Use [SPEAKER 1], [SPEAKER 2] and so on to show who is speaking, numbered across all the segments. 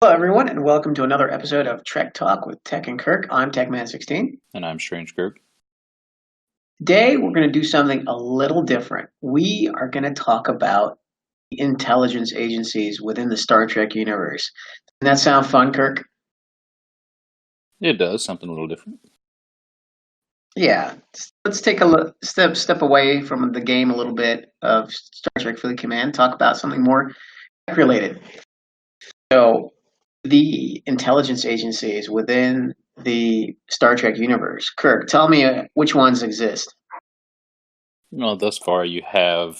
[SPEAKER 1] Hello, everyone, and welcome to another episode of Trek Talk with Tech and Kirk. I'm TechMan16.
[SPEAKER 2] And I'm Strange Kirk.
[SPEAKER 1] Today, we're going to do something a little different. We are going to talk about the intelligence agencies within the Star Trek universe. Doesn't that sound fun, Kirk?
[SPEAKER 2] It does something a little different.
[SPEAKER 1] Yeah. Let's take a step away from the game a little bit of Star Trek Fleet Command. Talk about something more tech related. So, the intelligence agencies within the Star Trek universe. Kirk, tell me which ones exist.
[SPEAKER 2] Well, thus far you have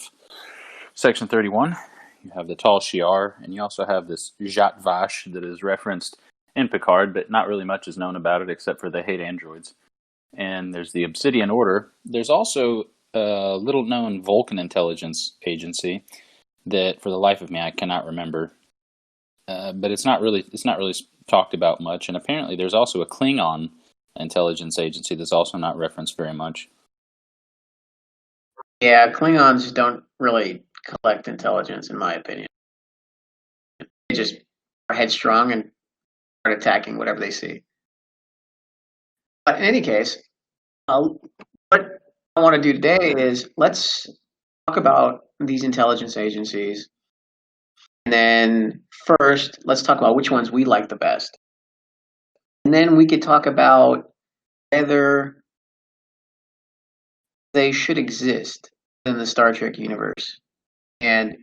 [SPEAKER 2] Section 31, you have the Tal Shiar, and you also have this Zhat Vash that is referenced in Picard, but not really much is known about it except for they hate androids. And there's the Obsidian Order. There's also a little-known Vulcan intelligence agency that, for the life of me, I cannot remember. But it's not really talked about much. And apparently, there's also a Klingon intelligence agency that's also not referenced very much.
[SPEAKER 1] Yeah, Klingons don't really collect intelligence, in my opinion. They just are headstrong and start attacking whatever they see. But in any case, what I want to do today is let's talk about these intelligence agencies. And then first, let's talk about which ones we like the best. And then we could talk about whether they should exist in the Star Trek universe. And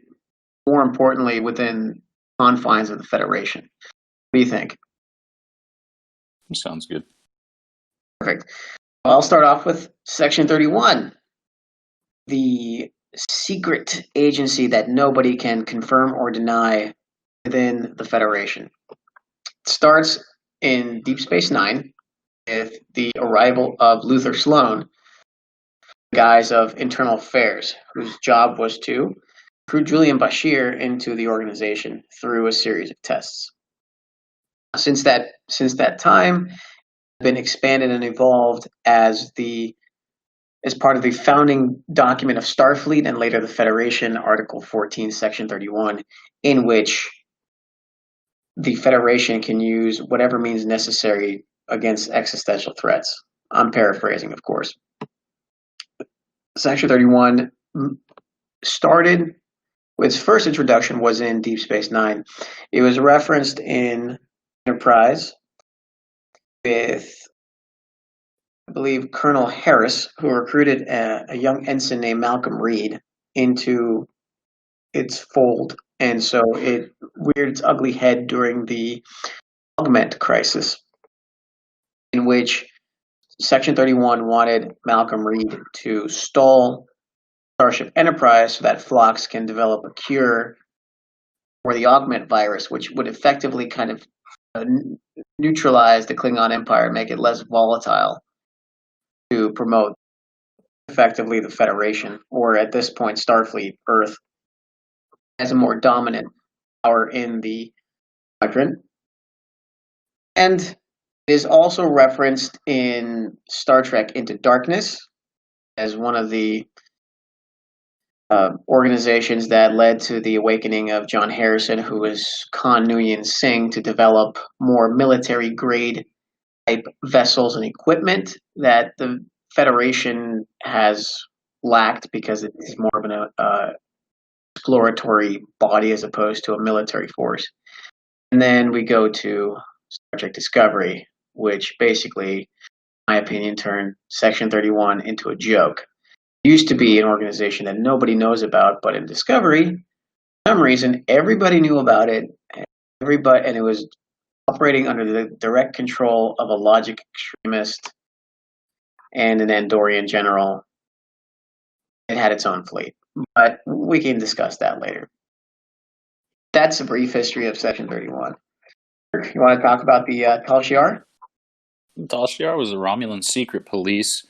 [SPEAKER 1] more importantly, within confines of the Federation. What do you think?
[SPEAKER 2] Sounds good.
[SPEAKER 1] Perfect. Well, I'll start off with Section 31, the secret agency that nobody can confirm or deny within the Federation. It starts in Deep Space Nine with the arrival of Luther Sloan, the guise of Internal Affairs, whose job was to recruit Julian Bashir into the organization through a series of tests. Since that time, been expanded and evolved as part of the founding document of Starfleet and later the Federation, Article 14, Section 31, in which the Federation can use whatever means necessary against existential threats. I'm paraphrasing, of course. Section 31 started, its first introduction was in Deep Space Nine. It was referenced in Enterprise with, I believe, Colonel Harris, who recruited a young ensign named Malcolm Reed into its fold, and so it reared its ugly head during the Augment crisis, in which Section 31 wanted Malcolm Reed to stall Starship Enterprise so that Phlox can develop a cure for the Augment virus, which would effectively kind of neutralize the Klingon Empire, make it less volatile, to promote effectively the Federation, or at this point Starfleet, Earth, as a more dominant power in the quadrant. And it is also referenced in Star Trek Into Darkness as one of the organizations that led to the awakening of John Harrison, who was Khan Nguyen Singh, to develop more military grade type vessels and equipment that the Federation has lacked because it is more of an exploratory body as opposed to a military force. And then we go to Star Trek Discovery, which basically, in my opinion, turned Section 31 into a joke. It used to be an organization that nobody knows about, but in Discovery, for some reason, everybody knew about it, and it was operating under the direct control of a logic extremist and an Andorian general. It had its own fleet, but we can discuss that later. That's a brief history of Section 31. You want to talk about the Tal Shiar?
[SPEAKER 2] Tal Shiar was a Romulan secret police,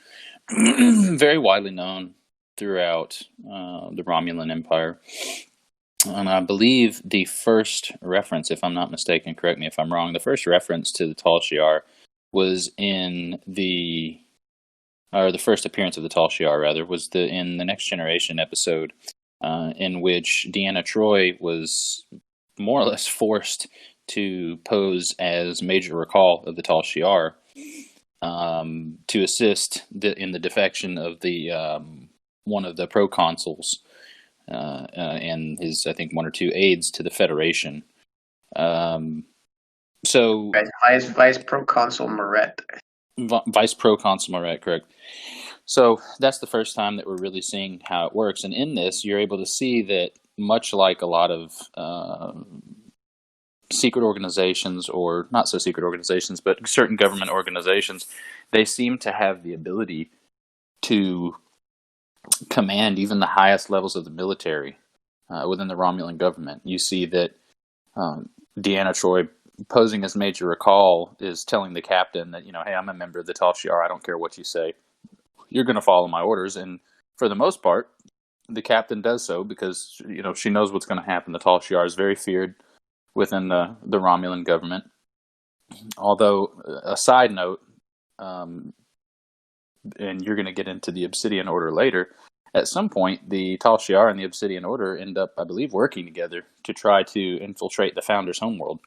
[SPEAKER 2] very widely known throughout the Romulan Empire. And I believe the first reference, if I'm not mistaken, correct me if I'm wrong, the first reference to the Tal Shiar was in the first appearance of the Tal Shiar, rather, was in the Next Generation episode, in which Deanna Troi was more or less forced to pose as Major Recall of the Tal Shiar, to assist in the defection of the one of the proconsuls and his, I think, 1 or 2 aides to the Federation. So
[SPEAKER 1] Vice Proconsul Moret.
[SPEAKER 2] Vice Proconsul Moret, correct. So that's the first time that we're really seeing how it works. And in this, you're able to see that, much like a lot of secret organizations, or not so secret organizations, but certain government organizations, they seem to have the ability to command even the highest levels of the military within the Romulan government. You see that Deanna Troi, posing as Major Recall, is telling the captain that, hey, I'm a member of the Tal Shiar. I don't care what you say. You're going to follow my orders. And for the most part, the captain does so because, she knows what's going to happen. The Tal Shiar is very feared within the Romulan government. Although, a side note, and you're going to get into the Obsidian Order later, at some point, the Tal Shiar and the Obsidian Order end up, I believe, working together to try to infiltrate the Founder's homeworld.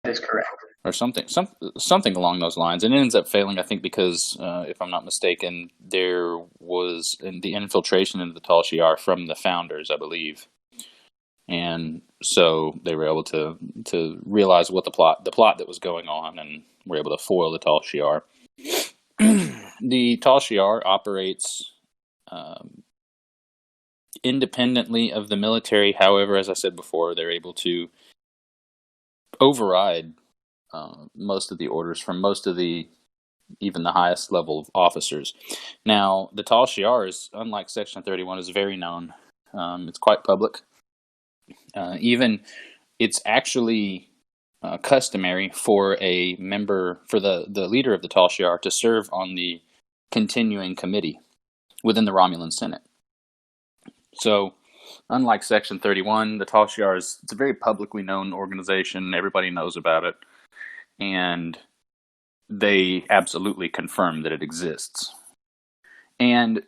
[SPEAKER 1] That is correct.
[SPEAKER 2] Or something along those lines. And it ends up failing, I think, because, if I'm not mistaken, there was the infiltration into the Tal Shiar from the Founders, I believe. And so they were able to realize what the plot that was going on, and were able to foil the Tal Shiar. The Tal Shiar operates independently of the military. However, as I said before, they're able to override most of the orders from most of even the highest level of officers. Now, the Tal Shiar is, unlike Section 31, is very known. It's quite public. Even it's actually customary for a member, for the leader of the Tal Shiar, to serve on the continuing committee within the Romulan Senate. So, unlike Section 31, the Tal Shiar it's a very publicly known organization. Everybody knows about it. And they absolutely confirm that it exists. And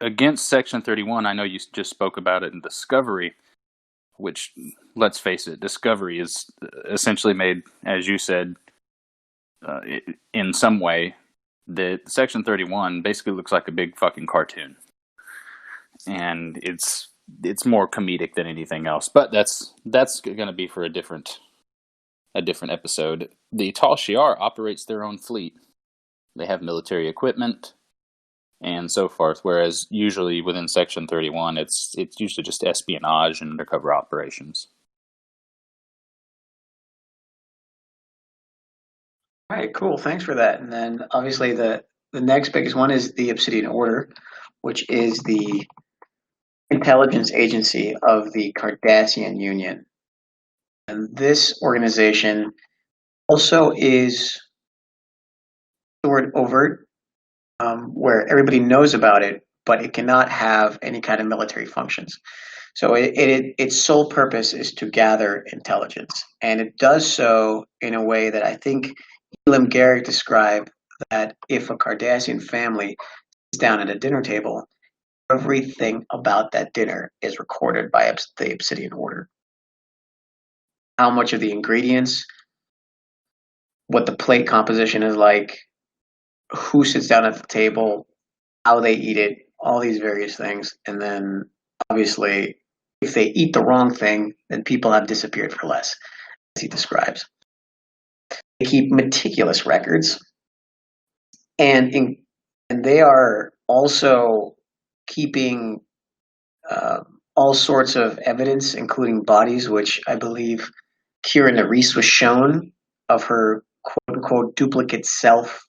[SPEAKER 2] against Section 31, I know you just spoke about it in Discovery, which, let's face it, Discovery is essentially made, as you said, in some way, that Section 31 basically looks like a big fucking cartoon. And it's more comedic than anything else. But that's going to be for a different episode. The Tal Shiar operates their own fleet. They have military equipment and so forth, whereas usually within Section 31, it's usually just espionage and undercover operations.
[SPEAKER 1] All right, cool. Thanks for that. And then obviously the next biggest one is the Obsidian Order, which is the intelligence agency of the Cardassian Union. And this organization also is the word overt, where everybody knows about it, but it cannot have any kind of military functions. So its sole purpose is to gather intelligence. And it does so in a way that I think Elam Garrick described, that if a Cardassian family is down at a dinner table, everything about that dinner is recorded by the Obsidian Order. How much of the ingredients, what the plate composition is like, who sits down at the table, how they eat it, all these various things. And then obviously, if they eat the wrong thing, then people have disappeared for less, as he describes. They keep meticulous records, and they are also keeping all sorts of evidence, including bodies, which I believe Kira Nerys was shown of her quote-unquote duplicate self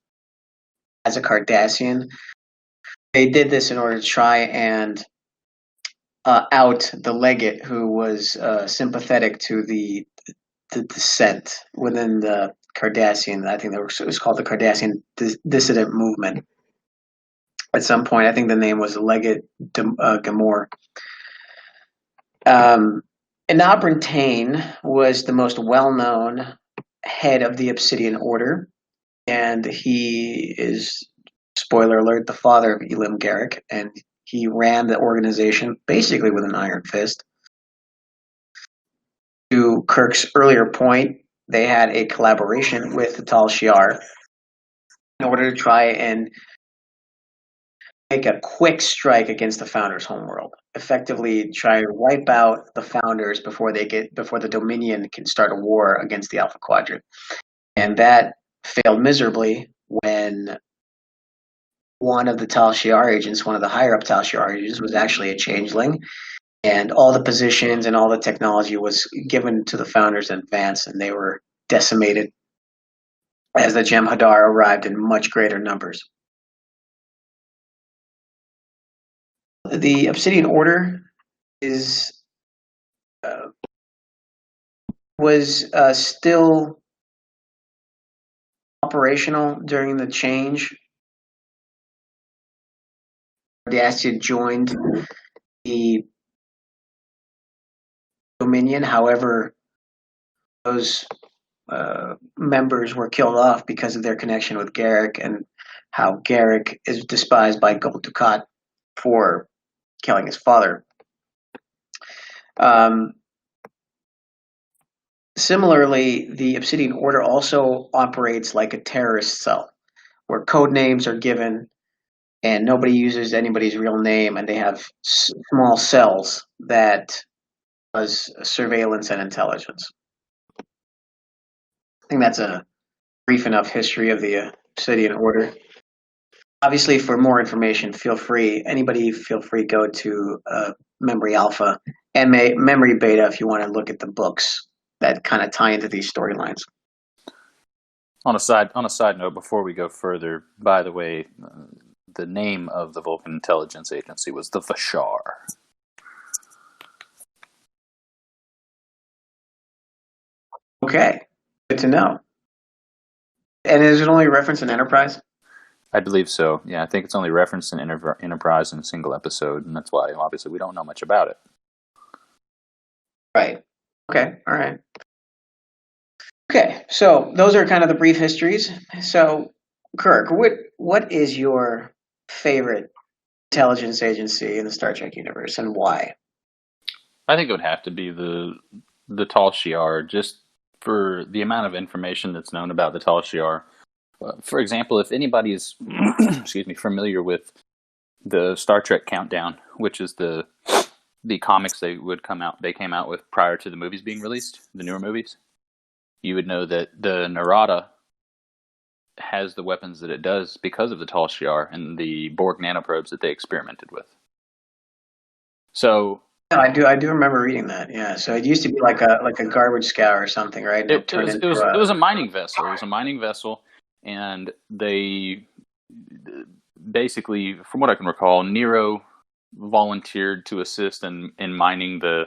[SPEAKER 1] as a Cardassian. They did this in order to try and out the legate, who was sympathetic to the dissent within the Cardassian. I think it was called the Cardassian dissident movement. At some point, I think the name was Legate Gamor. Enabrin Tain was the most well-known head of the Obsidian Order, and he is, spoiler alert, the father of Elam Garrick, and he ran the organization basically with an iron fist. to Kirk's earlier point, they had a collaboration with the Tal Shiar in order to try and make a quick strike against the Founders' homeworld. Effectively, try to wipe out the Founders before the Dominion can start a war against the Alpha Quadrant, and that failed miserably when one of the Tal Shiar agents, one of the higher up Tal Shiar agents, was actually a changeling, and all the positions and all the technology was given to the Founders in advance, and they were decimated as the Jem'Hadar arrived in much greater numbers. The Obsidian Order is was still operational during the change. The Asciid joined the Dominion. However, those members were killed off because of their connection with Garrick, and how Garrick is despised by Gul Dukat for killing his father. Similarly, the Obsidian Order also operates like a terrorist cell, where code names are given and nobody uses anybody's real name, and they have small cells that does surveillance and intelligence. I think that's a brief enough history of the Obsidian Order. Obviously, for more information, feel free go to Memory Alpha and Memory Beta if you want to look at the books that kind of tie into these storylines.
[SPEAKER 2] On a side note, before we go further, by the way, the name of the Vulcan intelligence agency was the Vashar.
[SPEAKER 1] Okay, good to know. And is it only referenced in Enterprise?
[SPEAKER 2] I believe so. Yeah, I think it's only referenced in Enterprise in a single episode, and that's why, obviously, we don't know much about it.
[SPEAKER 1] Right. Okay, all right. Okay, so those are kind of the brief histories. So, Kirk, what is your favorite intelligence agency in the Star Trek universe, and why?
[SPEAKER 2] I think it would have to be the Tal Shiar, just for the amount of information that's known about the Tal Shiar. For example, if anybody is familiar with the Star Trek Countdown, which is the comics they came out with prior to the movies being released, the newer movies, you would know that the Narada has the weapons that it does because of the Tal Shiar and the Borg nanoprobes that they experimented with. So
[SPEAKER 1] yeah, I do remember reading that. Yeah, so it used to be like a garbage scour or something, right? And
[SPEAKER 2] it was a mining vessel. It was a mining vessel, and they basically, from what I can recall, Nero volunteered to assist in mining the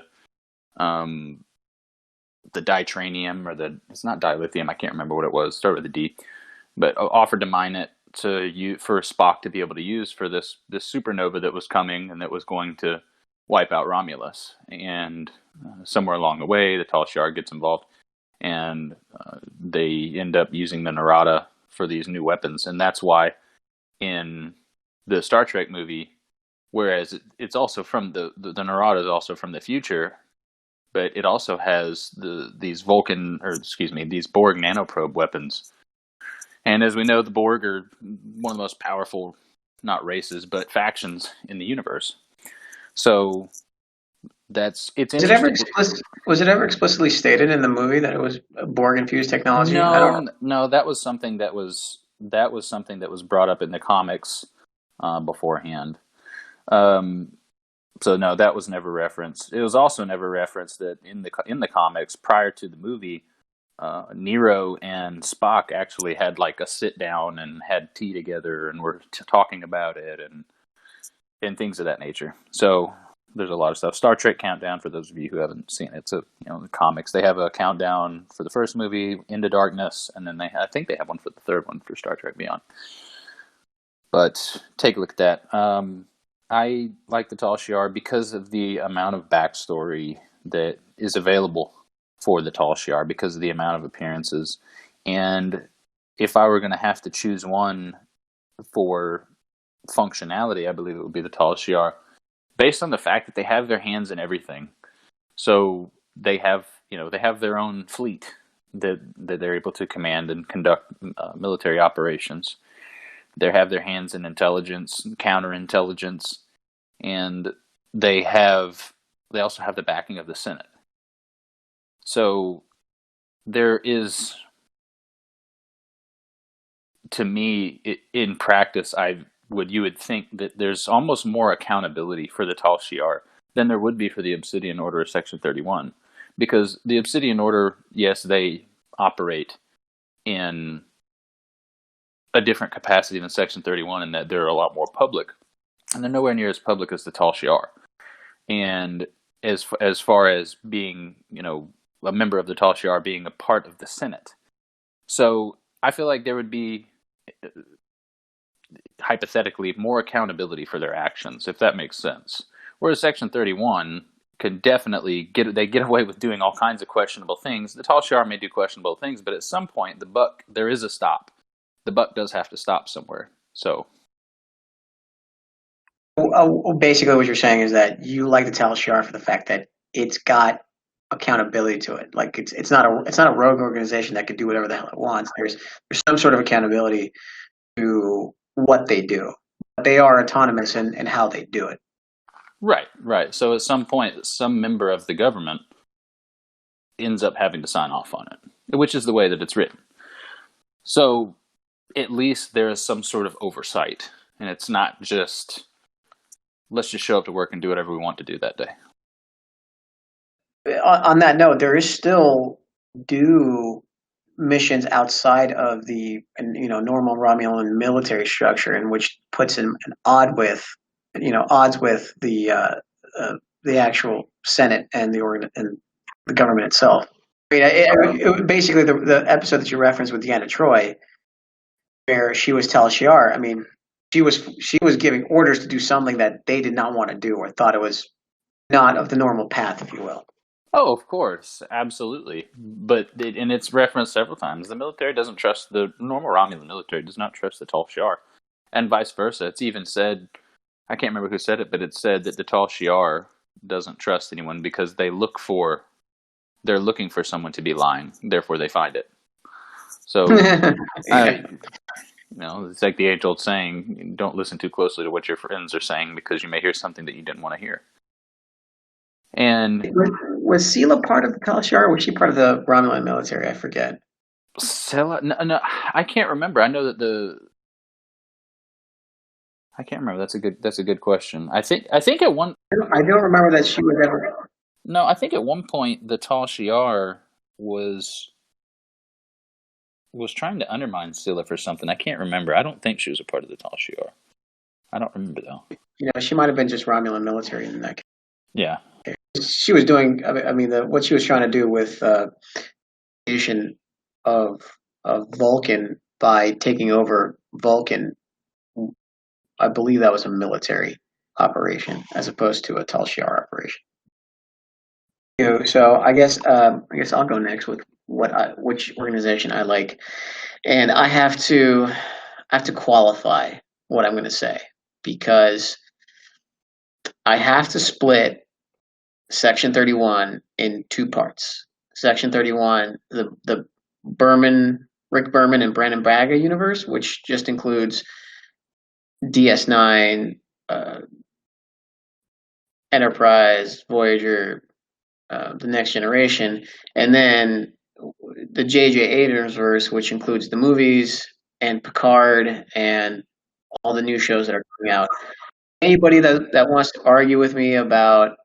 [SPEAKER 2] ditranium, or it's not dilithium. I can't remember what it was. Start with a D, but offered to mine it for Spock to be able to use for this supernova that was coming and that was going to wipe out Romulus. And somewhere along the way, the Tal Shiar gets involved, and they end up using the Narada for these new weapons. And that's why in the Star Trek movie, whereas it's also from the Narada is also from the future, but it also has these Borg nanoprobe weapons. And as we know, the Borg are one of the most powerful, not races, but factions in the universe. So it's interesting.
[SPEAKER 1] Was it ever explicitly stated in the movie that it was Borg infused technology?
[SPEAKER 2] No, that was something that was brought up in the comics beforehand. So no, that was never referenced. It was also never referenced that in the comics prior to the movie, Nero and Spock actually had like a sit down and had tea together and were talking about it and things of that nature. So there's a lot of stuff. Star Trek Countdown, for those of you who haven't seen it, it's the comics. They have a countdown for the first movie, Into Darkness, and then I think they have one for the third one for Star Trek Beyond. But take a look at that. I like the Tal Shiar because of the amount of backstory that is available for the Tal Shiar, because of the amount of appearances. And if I were going to have to choose one for functionality, I believe it would be the Tal Shiar, based on the fact that they have their hands in everything. So they have they have their own fleet that they're able to command and conduct military operations. They have their hands in intelligence, counterintelligence, and they also have the backing of the Senate. So there is, to me, in practice, you would think that there's almost more accountability for the Tal Shiar than there would be for the Obsidian Order of Section 31. Because the Obsidian Order, yes, they operate in a different capacity than Section 31 in that they're a lot more public. And they're nowhere near as public as the Tal Shiar. And as far as being, a member of the Tal Shiar being a part of the Senate. So I feel like there would be, hypothetically, more accountability for their actions, if that makes sense. Whereas Section 31 can definitely get away with doing all kinds of questionable things. The Tal Shiar may do questionable things, but at some point, there is a stop. The buck does have to stop somewhere. So,
[SPEAKER 1] basically, what you're saying is that you like the Tal Shiar for the fact that it's got accountability to it. Like it's not a rogue organization that could do whatever the hell it wants. There's some sort of accountability to what they do. They are autonomous in how they do it.
[SPEAKER 2] Right. So at some point, some member of the government ends up having to sign off on it, which is the way that it's written. So at least there is some sort of oversight, and it's not just, let's just show up to work and do whatever we want to do that day.
[SPEAKER 1] On that note, there is still due missions outside of the normal Romulan military structure, in which puts an odds with the actual Senate and the government itself. I mean, basically the episode that you referenced with Deanna Troi, where she was Tal Shiar. I mean, she was giving orders to do something that they did not want to do or thought it was not of the normal path, if you will.
[SPEAKER 2] Oh, of course, absolutely. But it's referenced several times. The military doesn't trust the normal Romulan military does not trust the Tal Shiar, and vice versa. It's even said, I can't remember who said it, but it said that the Tal Shiar doesn't trust anyone because they're looking for someone to be lying, therefore they find it. So, it's like the age-old saying: "Don't listen too closely to what your friends are saying because you may hear something that you didn't want to hear." And
[SPEAKER 1] was Sela part of the Tal Shiar, or was she part of the Romulan military? I forget.
[SPEAKER 2] Sela, no, I can't remember. I know that I can't remember. That's a good question. I think at one.
[SPEAKER 1] I don't remember that she was ever.
[SPEAKER 2] No, I think at one point the Tal Shiar was trying to undermine Sela for something. I can't remember. I don't think she was a part of the Tal Shiar. I don't remember though.
[SPEAKER 1] She might have been just Romulan military in that case.
[SPEAKER 2] Yeah.
[SPEAKER 1] She was doing. I mean, what she was trying to do with the invasion of Vulcan by taking over Vulcan. I believe that was a military operation as opposed to a Tal Shiar operation. So I guess I'll go next with which organization I like, and I have to qualify what I'm going to say because I have to split Section 31 in two parts. Section 31, the Rick Berman and Brandon Braga universe, which just includes DS9, Enterprise, Voyager, the Next Generation, and then the J.J. Abrams verse, which includes the movies and Picard and all the new shows that are coming out. Anybody that wants to argue with me about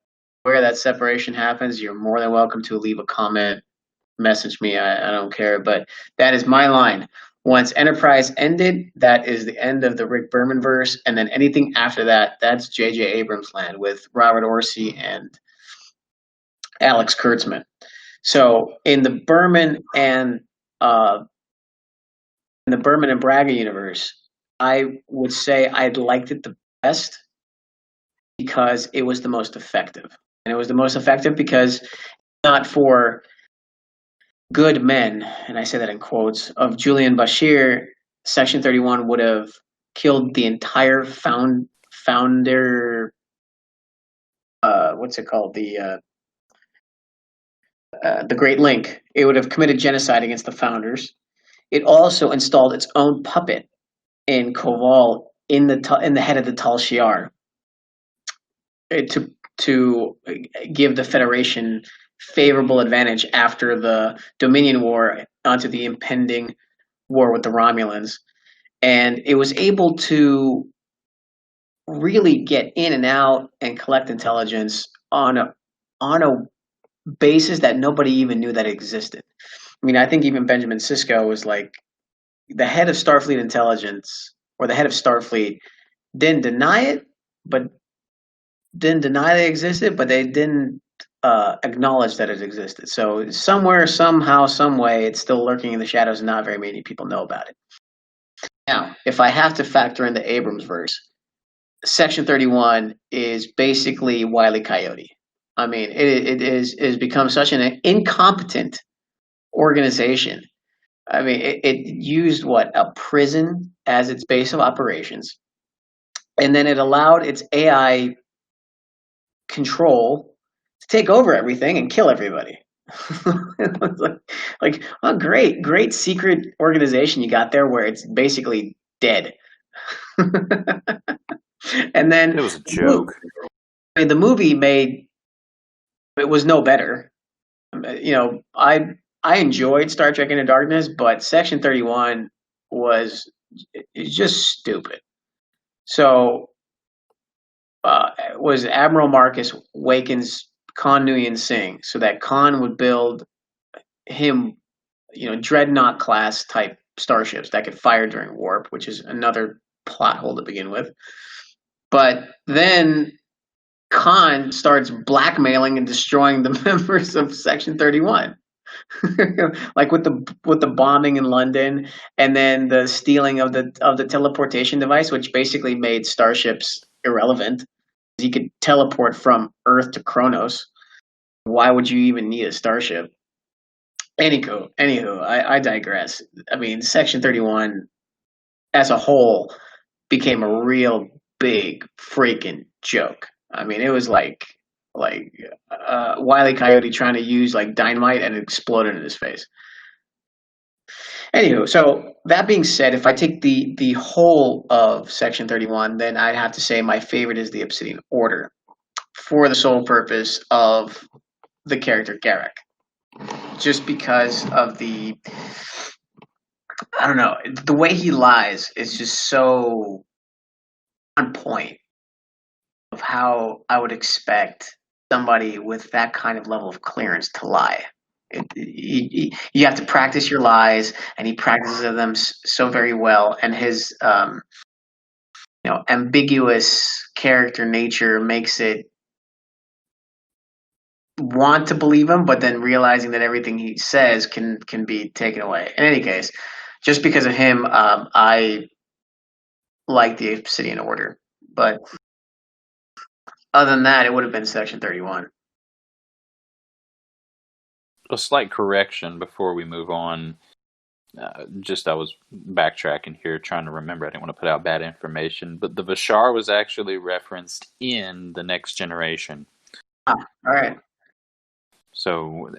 [SPEAKER 1] where that separation happens, you're more than welcome to leave a comment, message me. I don't care, but that is my line. Once Enterprise ended, that is the end of the Rick Berman verse, and then anything after that, that's J.J. Abrams land with Robert Orci and Alex Kurtzman. So in the Berman and Braga universe, I would say I liked it the best because it was the most effective. And it was the most effective because not for good men, and I say that in quotes, of Julian Bashir, Section 31 would have killed the entire founder, what's it called? the Great Link. It would have committed genocide against the founders. It also installed its own puppet in Koval in the head of the Tal Shiar to give the Federation favorable advantage after the Dominion War onto the impending war with the Romulans. And it was able to really get in and out and collect intelligence on a basis that nobody even knew that existed. I mean, I think even Benjamin Sisko was like the head of Starfleet intelligence or the head of Starfleet didn't deny it, but didn't deny they existed, but they didn't acknowledge that it existed. So somewhere, somehow, some way, it's still lurking in the shadows, and not very many people know about it. Now, if I have to factor in the Abrams verse, Section 31 is basically Wile E. Coyote. I mean, it is become such an incompetent organization. I mean, it used what, a prison as its base of operations, and then it allowed its AI control to take over everything and kill everybody. like, oh, great secret organization you got there where it's basically dead. And then
[SPEAKER 2] It was a joke.
[SPEAKER 1] the movie made it was no better. You know, I enjoyed Star Trek Into Darkness, but Section 31 was just stupid. So was Admiral Marcus Waken's Khan Nguyen Singh so that Khan would build him, dreadnought class type starships that could fire during warp, which is another plot hole to begin with. But then Khan starts blackmailing and destroying the members of Section 31. Like with the bombing in London, and then the stealing of the teleportation device, which basically made starships irrelevant. You could teleport from Earth to Kronos. Why would you even need a starship? Anywho, I digress. I mean, Section 31 as a whole became a real big freaking joke. I mean, it was like Wile E. Coyote trying to use like dynamite and it exploded in his face. Anywho, so that being said, if I take the whole of Section 31, then I'd have to say my favorite is the Obsidian Order, for the sole purpose of the character Garrick, just because of I don't know, the way he lies is just so on point of how I would expect somebody with that kind of level of clearance to lie. You have to practice your lies, and he practices them so very well. And his, ambiguous character nature makes it want to believe him, but then realizing that everything he says can be taken away. In any case, just because of him, I like the Obsidian Order. But other than that, it would have been Section 31.
[SPEAKER 2] A slight correction before we move on. I was backtracking here, trying to remember. I didn't want to put out bad information, but the Vashar was actually referenced in The Next Generation.
[SPEAKER 1] All right.
[SPEAKER 2] So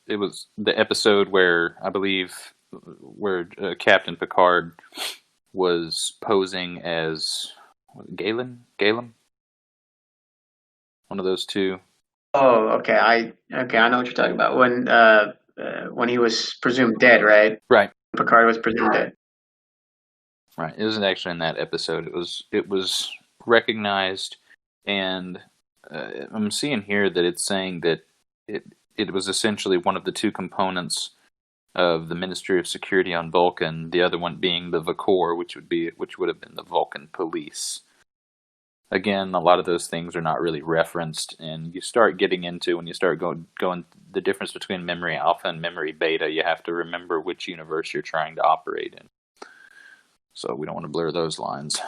[SPEAKER 2] it was the episode where I believe Captain Picard was posing as Galen, one of those two.
[SPEAKER 1] Oh, okay. I know what you're talking about. When he was presumed dead, right?
[SPEAKER 2] Right.
[SPEAKER 1] Picard was presumed dead.
[SPEAKER 2] Right. It wasn't actually in that episode. It was recognized, and I'm seeing here that it's saying that it was essentially one of the two components of the Ministry of Security on Vulcan. The other one being the Vakor, which would have been the Vulcan Police. Again, a lot of those things are not really referenced, and you start getting into, when you start going the difference between memory alpha and memory beta, you have to remember which universe you're trying to operate in. So we don't want to blur those lines.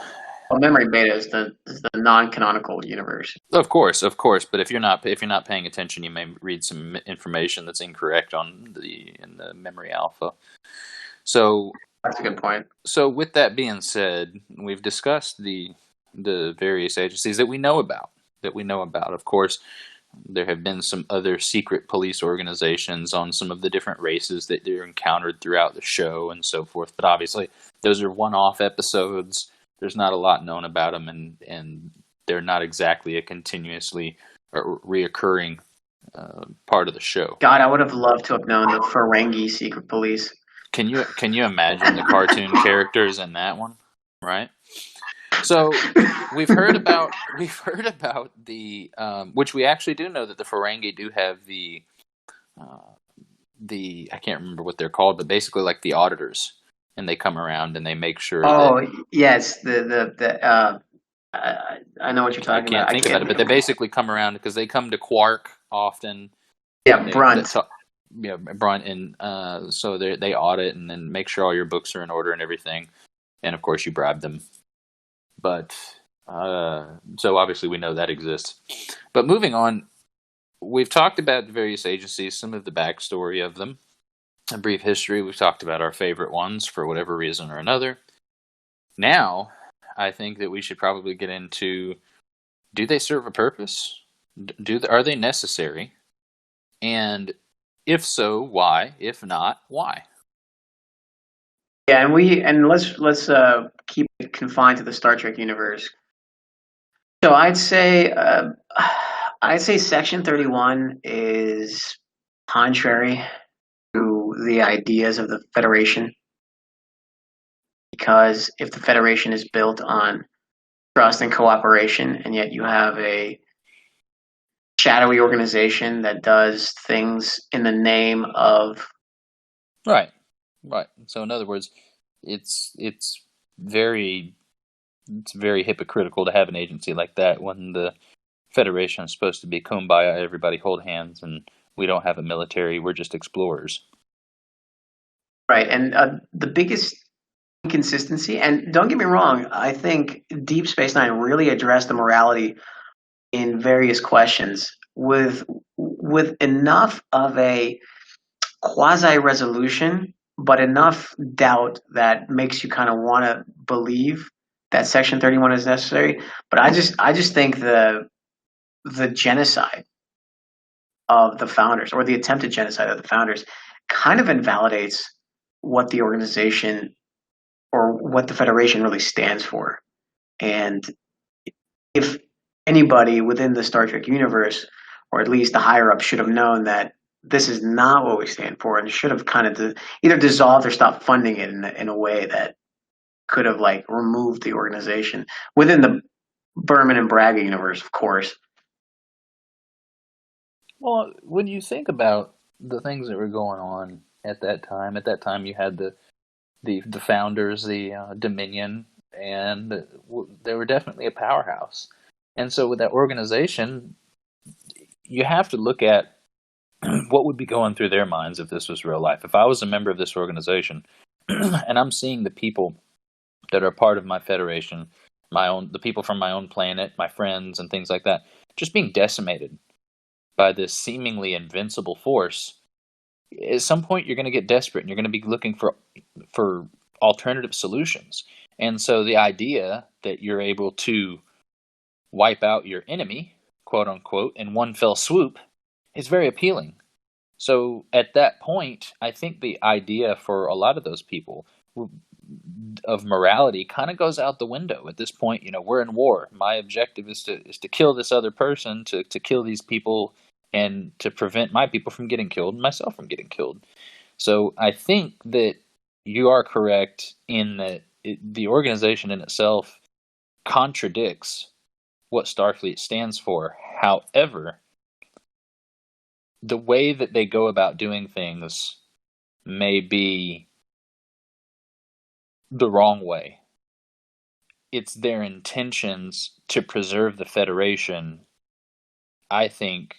[SPEAKER 1] Well, memory beta is the non-canonical universe.
[SPEAKER 2] Of course, but if you're not paying attention, you may read some information that's incorrect in the memory alpha. So
[SPEAKER 1] that's a good point.
[SPEAKER 2] So with that being said, we've discussed the various agencies that we know about. Of course, There have been some other secret police organizations on some of the different races that they're encountered throughout the show and so forth. But obviously, those are one-off episodes. There's not a lot known about them, and they're not exactly a continuously or reoccurring part of the show.
[SPEAKER 1] God, I would have loved to have known the Ferengi secret police.
[SPEAKER 2] Can you imagine the cartoon characters in that one, right? So we've heard about the which we actually do know that the Ferengi do have the I can't remember what they're called, but basically like the auditors, and they come around and they make sure that
[SPEAKER 1] Yes, I know what you're
[SPEAKER 2] I
[SPEAKER 1] talking
[SPEAKER 2] can't
[SPEAKER 1] about.
[SPEAKER 2] think about it, but they basically come around because they come to Quark often.
[SPEAKER 1] Yeah, Brunt.
[SPEAKER 2] Brunt, and so they audit and then make sure all your books are in order and everything, and of course you bribe them. But so obviously we know that exists. But moving on, we've talked about the various agencies, some of the backstory of them, a brief history. We've talked about our favorite ones for whatever reason or another. Now, I think that we should probably get into: do they serve a purpose? Are they necessary? And if so, why? If not, why?
[SPEAKER 1] Yeah, and let's keep it confined to the Star Trek universe. So I'd say Section 31 is contrary to the ideas of the Federation, because if the Federation is built on trust and cooperation, and yet you have a shadowy organization that does things in the name of
[SPEAKER 2] Right. So in other words, it's very hypocritical to have an agency like that when the Federation is supposed to be kumbaya, everybody hold hands, and we don't have a military, we're just explorers.
[SPEAKER 1] right. And the biggest inconsistency, and don't get me wrong, I think Deep Space Nine really addressed the morality in various questions with enough of a quasi resolution, but enough doubt that makes you kind of want to believe that Section 31 is necessary. But I just think the genocide of the founders, or the attempted genocide of the founders, kind of invalidates what the organization or what the Federation really stands for. And if anybody within the Star Trek universe, or at least the higher up, should have known that this is not what we stand for, and should have kind of either dissolved or stopped funding it in a way that could have like removed the organization within the Berman and Braga universe, of course.
[SPEAKER 2] Well, when you think about the things that were going on at that time you had the founders, the Dominion, and they were definitely a powerhouse. And so with that organization, you have to look at what would be going through their minds if this was real life. If I was a member of this organization and I'm seeing the people that are part of my federation, the people from my own planet, my friends and things like that, just being decimated by this seemingly invincible force, at some point you're going to get desperate and you're going to be looking for alternative solutions. And so the idea that you're able to wipe out your enemy, quote unquote, in one fell swoop is very appealing. So at that point, I think the idea for a lot of those people of morality kind of goes out the window. At this point, we're in war. My objective is to kill this other person, to kill these people, and to prevent my people from getting killed and myself from getting killed. So I think that you are correct in that the organization in itself contradicts what Starfleet stands for. However, the way that they go about doing things may be the wrong way. It's their intentions to preserve the Federation, I think,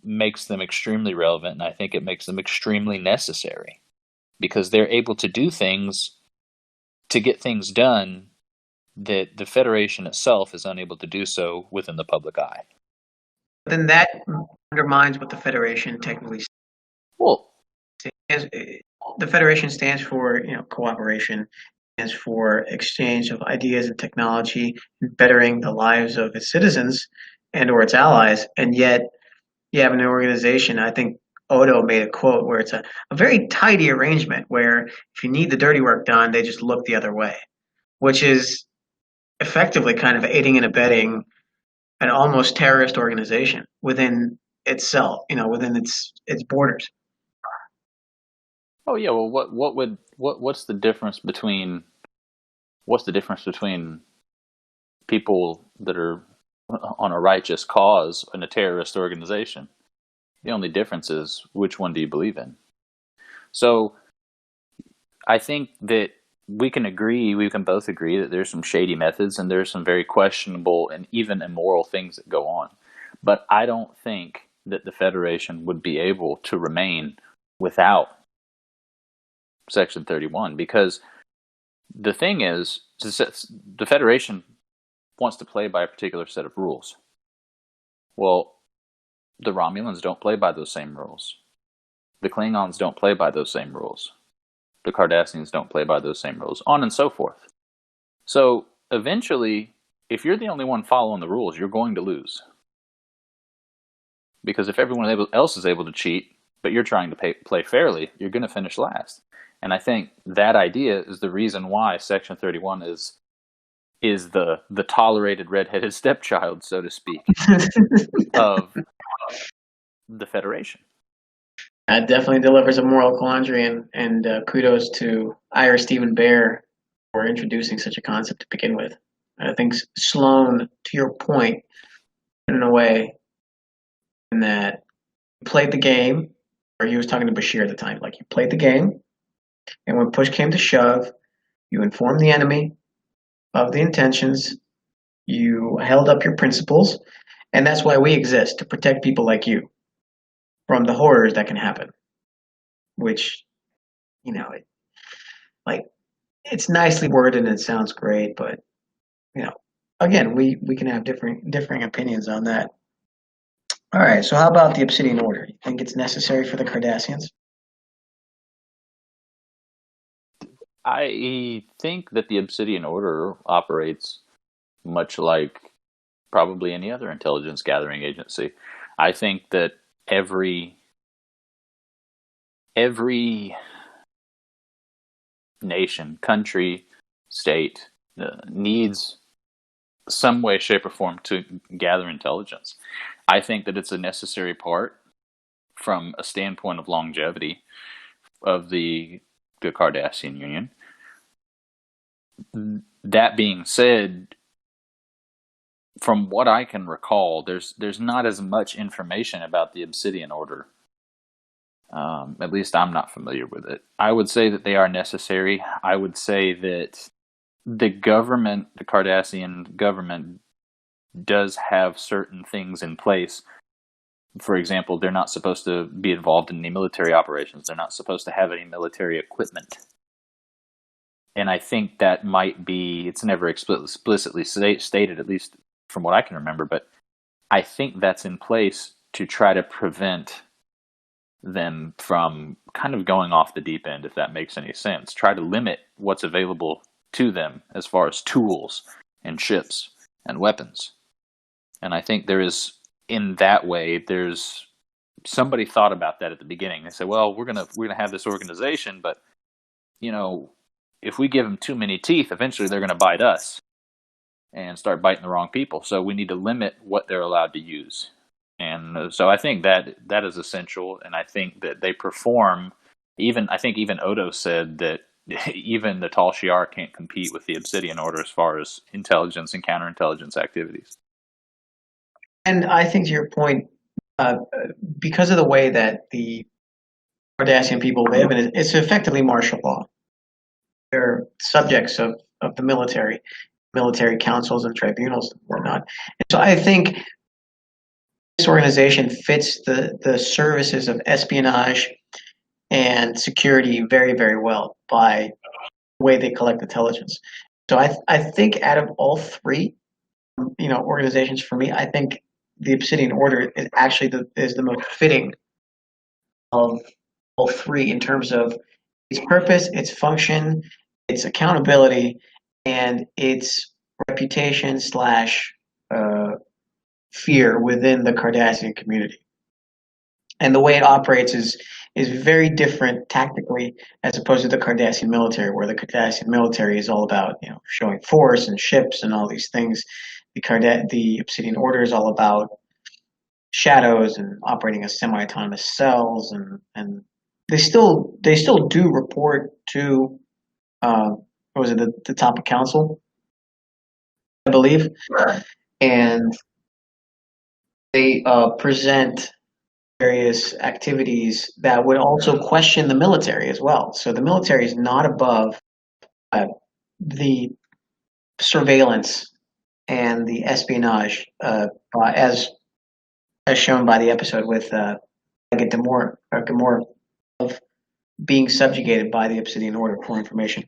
[SPEAKER 2] makes them extremely relevant, and I think it makes them extremely necessary, because they're able to do things to get things done that the Federation itself is unable to do so within the public eye.
[SPEAKER 1] Then that undermines what the Federation technically stands. The Federation stands for, cooperation, stands for exchange of ideas and technology, and bettering the lives of its citizens. and or its allies, and yet you have an organization. I think Odo made a quote where it's a very tidy arrangement where if you need the dirty work done, they just look the other way, which is effectively kind of aiding and abetting an almost terrorist organization within itself, within its borders.
[SPEAKER 2] Oh yeah, well, what's the difference between people that are on a righteous cause and a terrorist organization? The only difference is which one do you believe in. So I think that we can both agree that there's some shady methods and there's some very questionable and even immoral things that go on. But I don't think that the Federation would be able to remain without Section 31, because the thing is, the Federation wants to play by a particular set of rules. Well, the Romulans don't play by those same rules. The Klingons don't play by those same rules. The Cardassians don't play by those same rules, on and so forth. So eventually, if you're the only one following the rules, you're going to lose. Because if everyone else is able to cheat, but you're trying to play fairly, you're going to finish last. And I think that idea is the reason why Section 31 is the tolerated redheaded stepchild, so to speak, of the Federation.
[SPEAKER 1] That definitely delivers a moral quandary, and kudos to Ira Stephen Bear for introducing such a concept to begin with. I think Sloan, to your point, in a way, in that you played the game, or he was talking to Bashir at the time, like you played the game, and when push came to shove, you informed the enemy of the intentions, you held up your principles, and that's why we exist, to protect people like you from the horrors that can happen. Which, it's nicely worded and it sounds great, but again, we can have differing opinions on that. All right, so how about the Obsidian Order? You think it's necessary for the Cardassians?
[SPEAKER 2] I think that the Obsidian Order operates much like probably any other intelligence gathering agency. I think that every nation, country, state needs some way, shape, or form to gather intelligence. I think that it's a necessary part from a standpoint of longevity of the Cardassian Union. That being said, from what I can recall, there's not as much information about the Obsidian Order. At least I'm not familiar with it. I would say that they are necessary. I would say that the Cardassian government, does have certain things in place. For example, they're not supposed to be involved in any military operations. They're not supposed to have any military equipment. And I think that might be, it's never explicitly stated, at least from what I can remember, but I think that's in place to try to prevent them from kind of going off the deep end, if that makes any sense. Try to limit what's available to them as far as tools and ships and weapons. And I think there is, in that way, there's somebody thought about that at the beginning. They said, well, we're gonna have this organization, but if we give them too many teeth, eventually they're gonna bite us and start biting the wrong people. So we need to limit what they're allowed to use. And so I think that is essential, and I think that they perform. I think even Odo said that even the Tal Shiar can't compete with the Obsidian Order as far as intelligence and counterintelligence activities.
[SPEAKER 1] And I think to your point, because of the way that the Cardassian people live, and it's effectively martial law. They're subjects of the military councils and tribunals and whatnot. And so I think this organization fits the services of espionage and security very, very well by the way they collect intelligence. So I think out of all three, organizations, for me, I think the Obsidian Order is actually the most fitting of all three in terms of its purpose, its function, its accountability, and its reputation slash fear within the Cardassian community. And the way it operates is very different tactically as opposed to the Cardassian military, where the Cardassian military is all about showing force and ships and all these things. The Obsidian Order is all about shadows and operating as semi-autonomous cells, and they still do report to what was it, the top of council, I believe, and they present various activities that would also question the military as well. So the military is not above the surveillance and the espionage, as shown by the episode with Gamora of being subjugated by the Obsidian Order for information.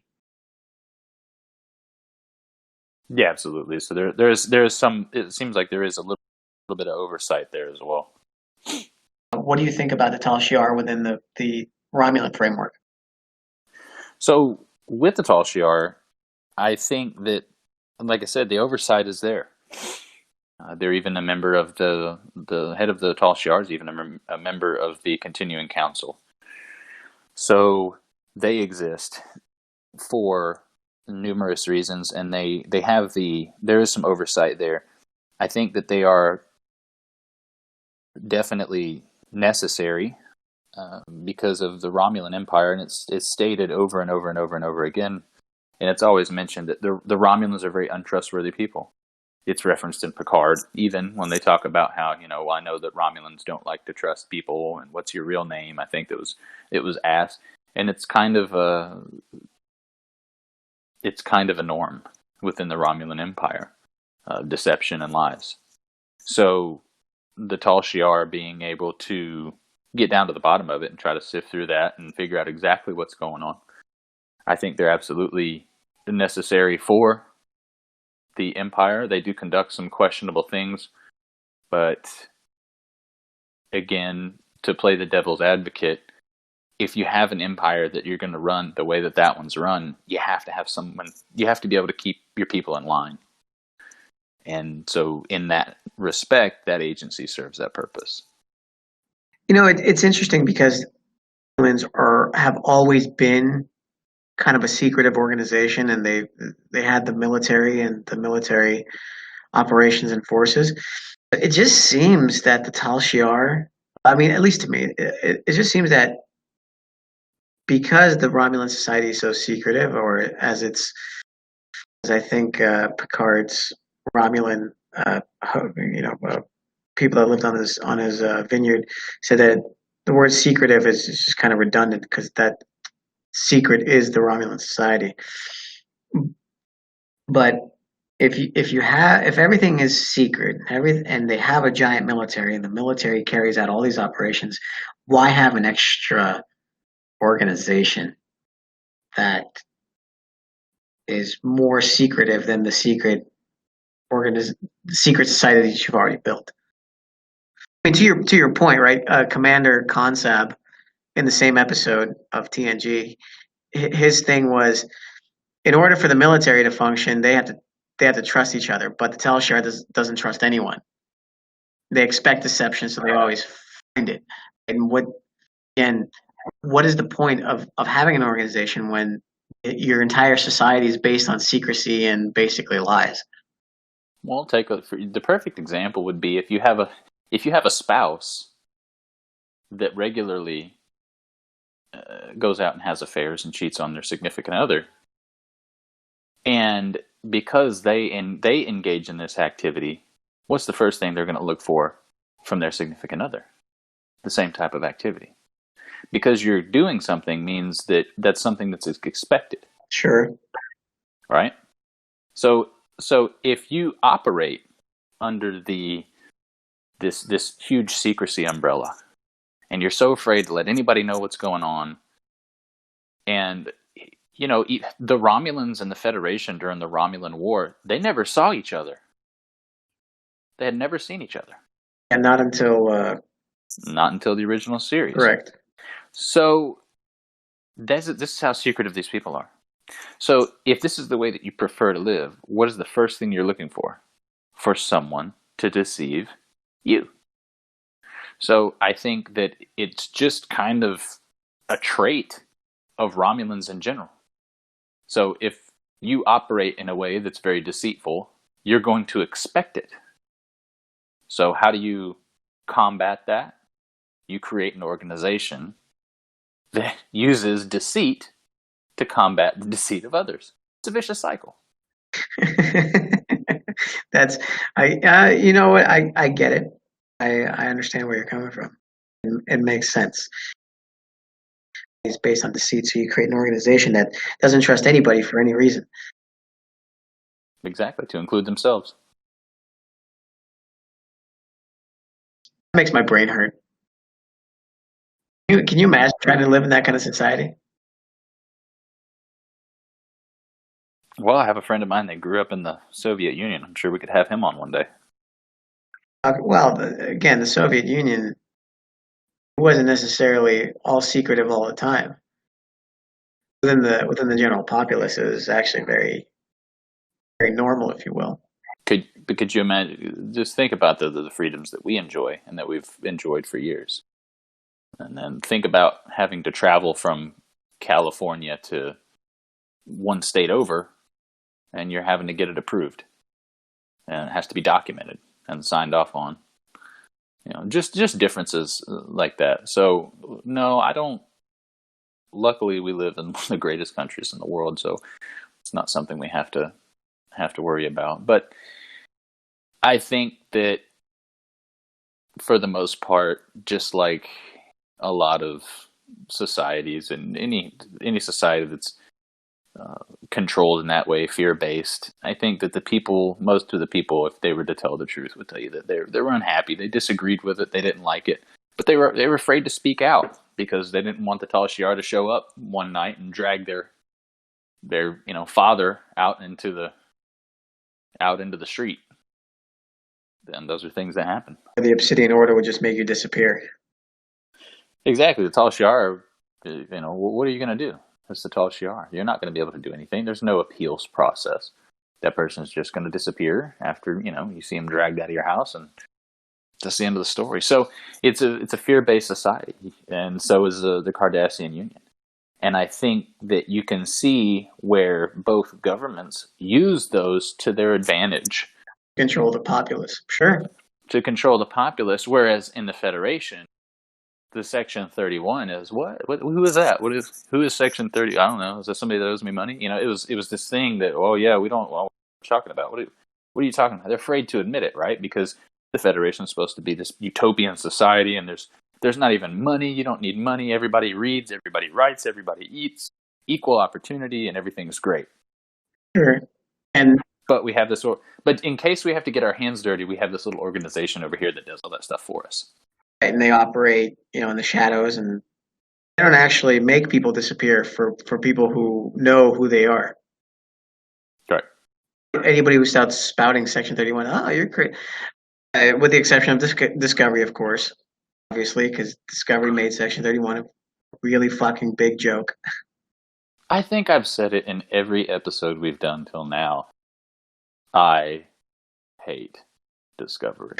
[SPEAKER 2] Yeah, absolutely. So there's some. It seems like there is a little bit of oversight there as well.
[SPEAKER 1] What do you think about the Tal Shiar within the Romulan framework?
[SPEAKER 2] So with the Tal Shiar, I think that, like I said, the oversight is there. They're even a member of the head of the Tal Shiar is even a member of the Continuing Council. So they exist for numerous reasons, and they have there is some oversight there. I think that they are definitely necessary because of the Romulan Empire, and it's stated over and over and over and over again, and it's always mentioned that the Romulans are very untrustworthy people. It's referenced in Picard, even when they talk about how, I know that Romulans don't like to trust people, and what's your real name? I think it was asked, and it's kind of a norm within the Romulan Empire, deception and lies. So the Tal Shiar being able to get down to the bottom of it and try to sift through that and figure out exactly what's going on, I think they're absolutely necessary for the Empire. They do conduct some questionable things, but again, to play the devil's advocate, if you have an empire that you're going to run the way that one's run, you have to have you have to be able to keep your people in line. And so in that respect, that agency serves that purpose.
[SPEAKER 1] It's interesting because humans have always been kind of a secretive organization, and they had the military and the military operations and forces. It just seems that the Tal Shiar, I mean, at least to me, it just seems that because the Romulan society is so secretive, or as I think Picard's Romulan, people that lived on his vineyard said that the word secretive is just kind of redundant because that secret is the Romulan society. But if everything is secret, and they have a giant military, and the military carries out all these operations, why have an extra organization that is more secretive than the secret society that you've already built? I mean, to your point, right? Commander Konsab in the same episode of TNG, his thing was, in order for the military to function, they have to trust each other. But the Tal Shiar doesn't trust anyone. They expect deception, so they always find it. And what is the point of having an organization when your entire society is based on secrecy and basically lies?
[SPEAKER 2] Well, the perfect example would be if you have a spouse that regularly goes out and has affairs and cheats on their significant other, and because they engage in this activity, what's the first thing they're going to look for from their significant other? The same type of activity. Because you're doing something means that's something that's expected.
[SPEAKER 1] Sure.
[SPEAKER 2] Right? So if you operate under this huge secrecy umbrella, and you're so afraid to let anybody know what's going on, and the Romulans and the Federation during the Romulan War, they never saw each other. They had never seen each other.
[SPEAKER 1] And not until
[SPEAKER 2] the original series.
[SPEAKER 1] Correct.
[SPEAKER 2] So this is how secretive these people are. So if this is the way that you prefer to live, what is the first thing you're looking for? For someone to deceive you. So I think that it's just kind of a trait of Romulans in general. So if you operate in a way that's very deceitful, you're going to expect it. So how do you combat that? You create an organization that uses deceit to combat the deceit of others. It's a vicious cycle.
[SPEAKER 1] That's you know what, I get it. I understand where you're coming from. It makes sense. It's based on deceit, so you create an organization that doesn't trust anybody for any reason.
[SPEAKER 2] Exactly, to include themselves.
[SPEAKER 1] It makes my brain hurt. Can you imagine trying to live in that kind of society?
[SPEAKER 2] Well, I have a friend of mine that grew up in the Soviet Union. I'm sure we could have him on one day.
[SPEAKER 1] Well, again, the Soviet Union wasn't necessarily all secretive all the time. Within the general populace, it was actually very normal, if you will.
[SPEAKER 2] Could you imagine? Just think about the freedoms that we enjoy and that we've enjoyed for years, and then think about having to travel from California to one state over, and you're having to get it approved, and it has to be documented and signed off on. Just differences like that. So no, I don't. Luckily, we live in one of the greatest countries in the world, so it's not something we have to worry about. But I think that for the most part, just like a lot of societies and any society that's controlled in that way, fear-based, I think that most of the people, if they were to tell the truth, would tell you that they were unhappy. They disagreed with it. They didn't like it, but they were afraid to speak out because they didn't want the Tal Shiar to show up one night and drag their father out into the street. And those are things that happen.
[SPEAKER 1] The Obsidian Order would just make you disappear.
[SPEAKER 2] Exactly. The Tal Shiar, what are you going to do? It's the Tal Shiar. You're not going to be able to do anything. There's no appeals process. That person's just going to disappear after, you see him dragged out of your house, and that's the end of the story. So it's a fear-based society, and so is the Cardassian Union. And I think that you can see where both governments use those to their advantage.
[SPEAKER 1] Control the populace, sure.
[SPEAKER 2] To control the populace, whereas in the Federation, the Section 31 is what? Who is that? Who is Section 30? I don't know. Is that somebody that owes me money? It was this thing that, oh yeah, we don't. Well, what are you talking about? What are you talking about? They're afraid to admit it, right? Because the Federation is supposed to be this utopian society, and there's not even money. You don't need money. Everybody reads, everybody writes, everybody eats, equal opportunity, and everything's great.
[SPEAKER 1] Sure.
[SPEAKER 2] But we have this. But in case we have to get our hands dirty, we have this little organization over here that does all that stuff for us.
[SPEAKER 1] And they operate, in the shadows, and they don't actually make people disappear for people who know who they are.
[SPEAKER 2] Right.
[SPEAKER 1] Anybody who starts spouting Section 31, oh, you're great. With the exception of Discovery, of course, obviously, because Discovery made Section 31 a really fucking big joke.
[SPEAKER 2] I think I've said it in every episode we've done till now. I hate Discovery.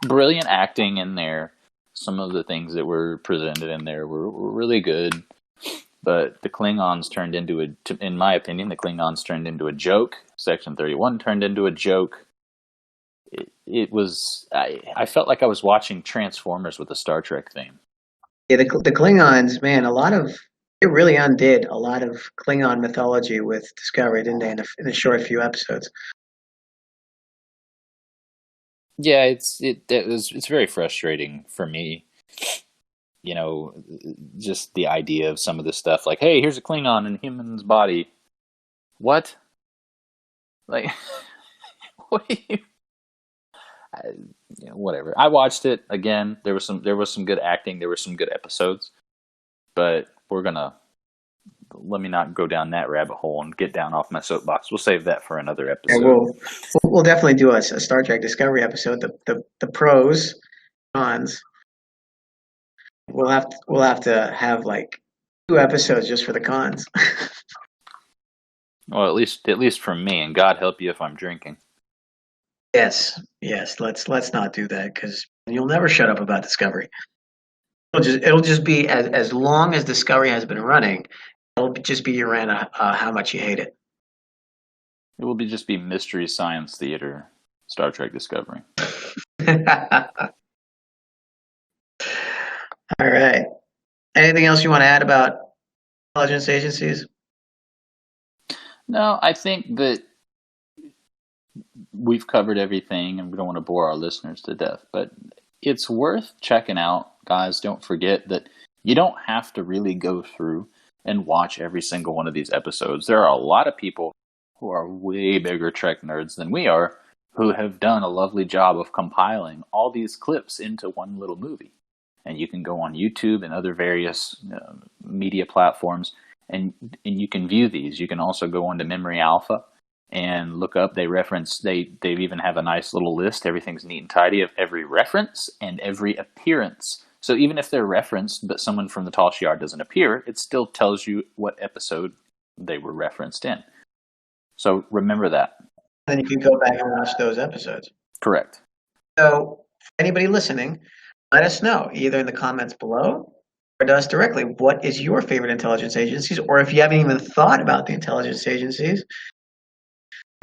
[SPEAKER 2] Brilliant acting in there. Some of the things that were presented in there were really good. But the Klingons turned in my opinion, the Klingons turned into a joke. Section 31 turned into a joke. It was, I felt like I was watching Transformers with a Star Trek theme.
[SPEAKER 1] Yeah, the Klingons, man, it really undid a lot of Klingon mythology with Discovery, didn't they, in a short few episodes?
[SPEAKER 2] Yeah, it's very frustrating for me. Just the idea of some of this stuff, like, hey, here's a Klingon in a human's body. What? Like, what do you? Whatever. I watched it again. There was some good acting. There were some good episodes, but let me not go down that rabbit hole and get down off my soapbox. We'll save that for another episode.
[SPEAKER 1] Yeah, we'll definitely do a Star Trek Discovery episode. The pros, cons. We'll have to have like 2 episodes just for the cons.
[SPEAKER 2] Well, at least from me, and God help you if I'm drinking.
[SPEAKER 1] Yes, yes. Let's not do that because you'll never shut up about Discovery. It'll just be as long as Discovery has been running. It'll just be your rant how much you hate it.
[SPEAKER 2] It will just be Mystery Science Theater, Star Trek Discovery.
[SPEAKER 1] All right. Anything else you want to add about intelligence agencies?
[SPEAKER 2] No, I think that we've covered everything, and we don't want to bore our listeners to death, but it's worth checking out, guys. Don't forget that you don't have to really go through and watch every single one of these episodes. There are a lot of people who are way bigger Trek nerds than we are who have done a lovely job of compiling all these clips into one little movie. And you can go on YouTube and other various media platforms, and you can view these. You can also go onto Memory Alpha and look up. They even have a nice little list. Everything's neat and tidy of every reference and every appearance. So even if they're referenced, but someone from the Tal Shiar doesn't appear, it still tells you what episode they were referenced in. So remember that.
[SPEAKER 1] Then you can go back and watch those episodes.
[SPEAKER 2] Correct.
[SPEAKER 1] So, for anybody listening, let us know either in the comments below or to us directly. What is your favorite intelligence agencies? Or if you haven't even thought about the intelligence agencies,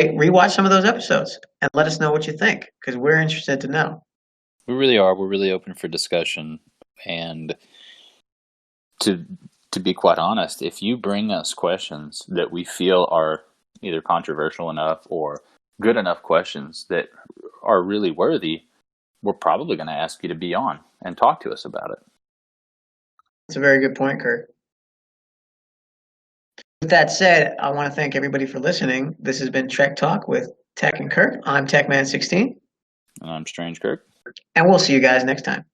[SPEAKER 1] rewatch some of those episodes and let us know what you think because we're interested to know.
[SPEAKER 2] We really are. We're really open for discussion. And to be quite honest, if you bring us questions that we feel are either controversial enough or good enough questions that are really worthy, we're probably going to ask you to be on and talk to us about it.
[SPEAKER 1] That's a very good point, Kirk. With that said, I want to thank everybody for listening. This has been Trek Talk with Tech and Kirk. I'm TechMan16.
[SPEAKER 2] And I'm Strange Kirk.
[SPEAKER 1] And we'll see you guys next time.